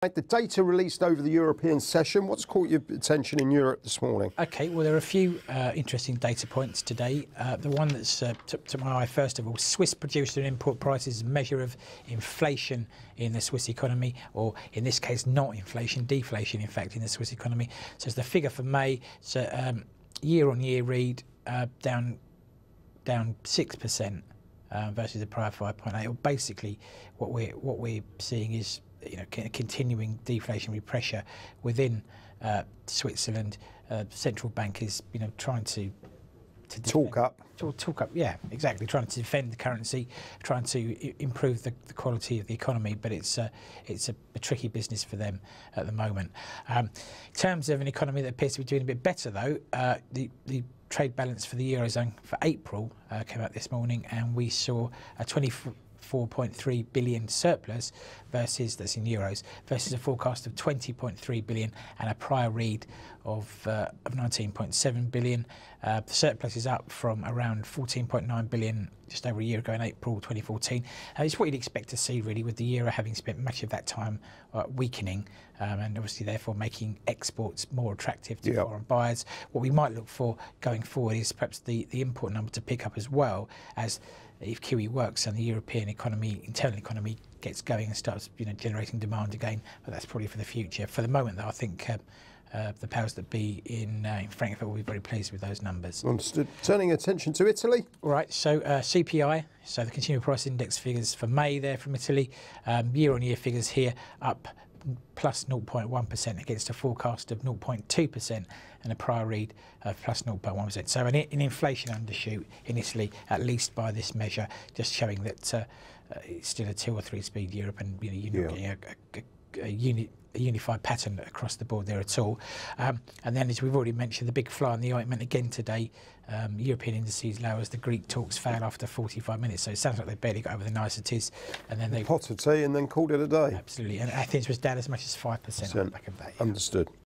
The data released over the European session, what's caught your attention in Europe this morning? Okay, well, there are a few interesting data points today. The one that's took my eye, first of all, Swiss producer and import prices, measure of inflation in the Swiss economy, or in this case, not inflation, deflation, in fact, in the Swiss economy. So it's the figure for May, so year-on-year read down 6% versus the prior 5.8. Or basically, what we're seeing is continuing deflationary pressure within Switzerland. Central bank is trying to talk up. Yeah, exactly. Trying to defend the currency, trying to improve the quality of the economy, but it's a tricky business for them at the moment. In terms of an economy that appears to be doing a bit better, though, the trade balance for the Eurozone for April came out this morning, and we saw a 24.3 billion surplus versus, that's in euros, versus a forecast of 20.3 billion and a prior read of 19.7 billion. The surplus is up from around 14.9 billion just over a year ago in April 2014. It's what you'd expect to see, really, with the euro having spent much of that time weakening, and obviously therefore making exports more attractive to foreign buyers. What we might look for going forward is perhaps the import number to pick up, as well as if QE works and the European economy, internal economy, gets going and starts generating demand again. But that's probably for the future. For the moment, though, I think the powers that be in Frankfurt will be very pleased with those numbers. Understood. Turning attention to Italy. All right, so CPI, so the Consumer Price Index figures for May there from Italy, year-on-year figures here up plus 0.1% against a forecast of 0.2% and a prior read of plus 0.1%. So an inflation undershoot in Italy, at least by this measure, just showing that it's still a 2 or 3 speed Europe, and you're not getting a unified pattern across the board there at all. And then, as we've already mentioned, the big fly on the ointment again today, European indices low as the Greek talks fail after 45 minutes. So it sounds like they barely got over the niceties, and then they pot of tea and then called it a day. Absolutely. And Athens was down as much as 5% on the back of that. Understood.